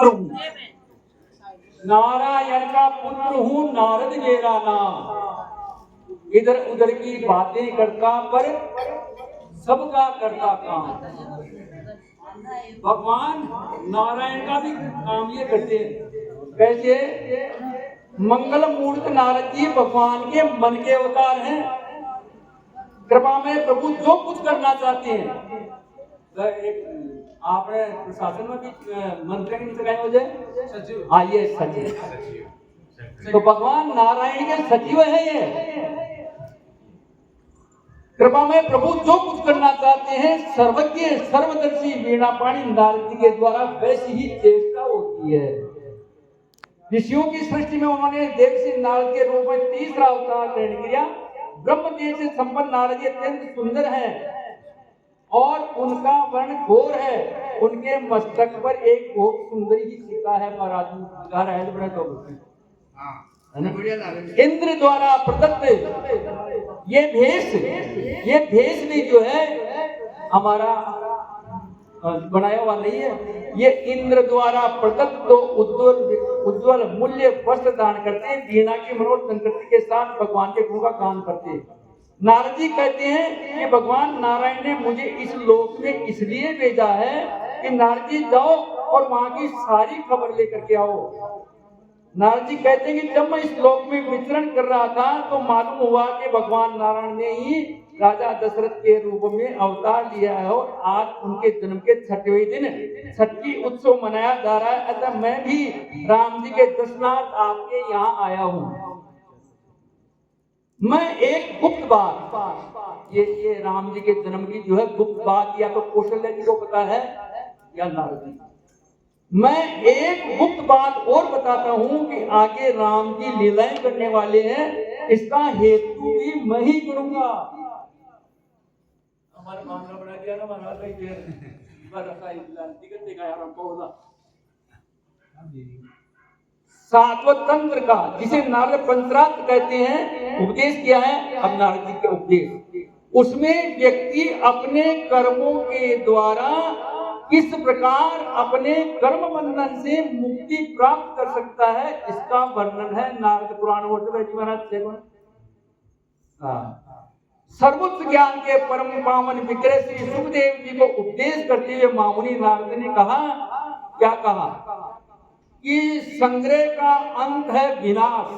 पुत्र हूँ, नारायण का पुत्र हूँ, नारद मेरा नाम। इधर उधर की बातें करता पर सबका करता काम। भगवान नारायण का भी काम ये करते हैं। कैसे? मंगल मूर्त नारद जी भगवान के मन के अवतार हैं। कृपा में प्रभु जो कुछ करना चाहते हैं। तो एक आपने प्रशासन में भी मंत्री नहीं लगाए मुझे, आइए सचिव। तो भगवान नारायण के सचिव है ये। कृपा में प्रभु जो कुछ करना चाहते हैं, सर्वज्ञ सर्वदर्शी वीणापाणी नारद जी के द्वारा वैसी ही चेष्टा होती है। ऋषियों की सृष्टि में उन्होंने देवसी नारद के रूप में तीसरा अवतार ग्रहण किया। ब्रह्म तेज से संपन्न नारद जी अत्यंत सुंदर हैं और उनका वर्ण घोर है। उनके मस्तक पर एक बहुत सुंदर ही टीका है। महाराज इंद्र द्वारा प्रदत्त ये भेष भी जो है हमारा बनाया हुआ नहीं है। ये इंद्र द्वारा प्रदत्त तो उज्ज्वल मूल्य वस्त्र दान करते हैं। वीणा की मनोहर संकृति के साथ भगवान के गुण का गान करते हैं। नारद जी कहते हैं कि भगवान नारायण ने मुझे इस लोक में इसलिए भेजा है कि नारद जी जाओ और वहां की सारी खबर लेकर के आओ। नारद जी कहते हैं कि जब मैं इस लोक में विचरण कर रहा था तो मालूम हुआ कि भगवान नारायण ने ही राजा दशरथ के रूप में अवतार लिया है और आज उनके जन्म के 6वें दिन छठी उत्सव मनाया जा रहा है। अतः मैं भी राम जी के दर्शनार्थ आपके यहाँ आया हूँ। मैं एक गुप्त बात, ये राम जी के जन्म की जो है गुप्त बात या तो कौशल्य जी को पता है या नारद जी। मैं एक गुप्त बात और बताता हूं कि आगे राम जी लीलाएं करने वाले हैं, इसका हेतु भी मैं ही करूंगा। हमारा मामला बना दिया ना महाराज सातवं तंत्र का, जिसे नारद पंचरात्र कहते हैं, उपदेश किया है। अब नारद जी के उपदेश, उसमें व्यक्ति अपने कर्मों के द्वारा किस प्रकार अपने कर्म बंधन से मुक्ति प्राप्त कर सकता है, इसका वर्णन है नारद पुराण महाराज। सर्वोच्च ज्ञान के परम पावन विग्रह श्री सुखदेव जी को उपदेश करते हुए महामुनि नारद ने कहा, क्या कहा कि संग्रह का अंत है विनाश,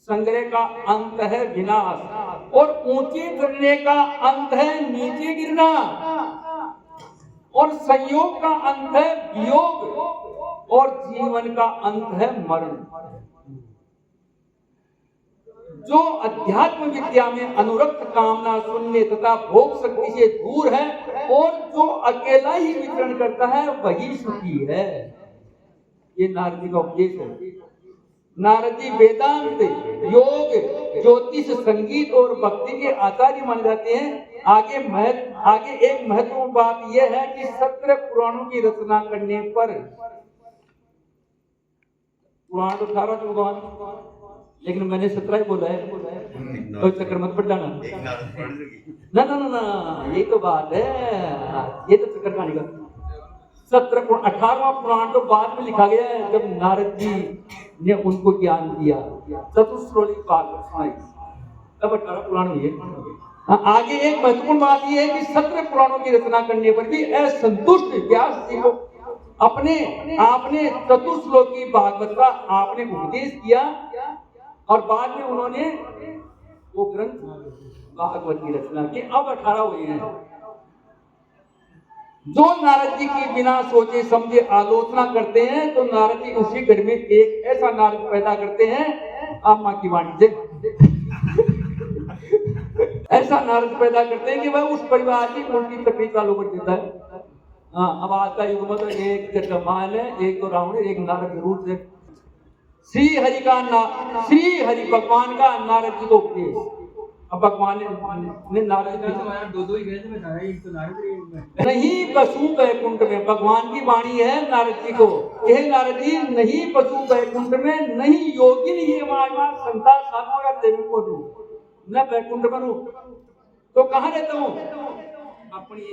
संग्रह का अंत है विनाश और ऊंचे चढ़ने का अंत है नीचे गिरना और संयोग का अंत है वियोग और जीवन का अंत है मरण। जो अध्यात्म विद्या में अनुरक्त कामना शून्य तथा भोग शक्ति से दूर है और जो अकेला ही विचरण करता है वही सुखी है। ये नारद जी का उपदेश है। नारद जी वेदांत, योग, ज्योतिष, संगीत और भक्ति के आचार्य माने जाते हैं। आगे एक महत्वपूर्ण बात यह है कि 17 पुराणों की रचना करने पर, पुराण तो 18 थे भगवान, लेकिन मैंने 17 ही बोला है, तो चक्कर मत पड़ जाना। ना ना ना ना, ये तो बात है, ये तो चक्कर का निकल। 18वां पुराण तो बाद में लिखा गया है, जब नारद जी ने उनको ज्ञान दिया, चतुश्रोणी बात सुनाई, तब 18 पुराण हुए। आगे एक महत्वपूर्ण बात यह है कि 17 पुराणों की रचना करने पर भी असंतुष्ट व्यास जी को आपने चतुश्लोकी भागवत का आपने उपदेश किया और बाद में उन्होंने वो ग्रंथ भागवत की रचना की। अब 18 हुए हैं। जो नारद जी की बिना सोचे समझे आलोचना करते हैं तो नारद जी उसी घर में एक ऐसा नारद पैदा करते हैं, आप मां की वाणी से ऐसा नारद पैदा करते हैं कि वह उस परिवार की उल्टी तकलीफ चालू कर देता है। हाँ, अब आज का युग में तो एक जगमान है, एक तो रावण, एक नारद जरूर से। श्री हरि भगवान का नारद जी को उपदेश। अब भगवान ने नारद दो ही नहीं बसु बैकुंठ में, भगवान की वाणी है नारद जी को, यह नारद जी नहीं बसु बैकुंठ में, नहीं योगिन ये माया संता साधु का देवी को दू, न बैकुंठ में रू, तो कहाँ रहता हूँ? अपनी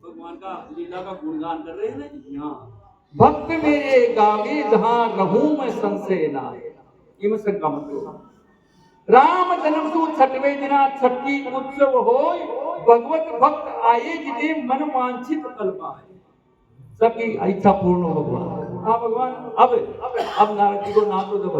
भगवान का लीला का गुणगान कर रहे हैं ना जी। हाँ, भक्त मेरे गावे जहां रहूं मैं संशय ना, ये मैं शंका मत करो। राम जन्म सु छठवें दिना छठी उत्सव होय, भगवत भक्त आए जिते मन वांछित फल पाए। सबकी इच्छा पूर्ण हो भगवान। हाँ भगवान, अब नारद जी को नाम तो दो।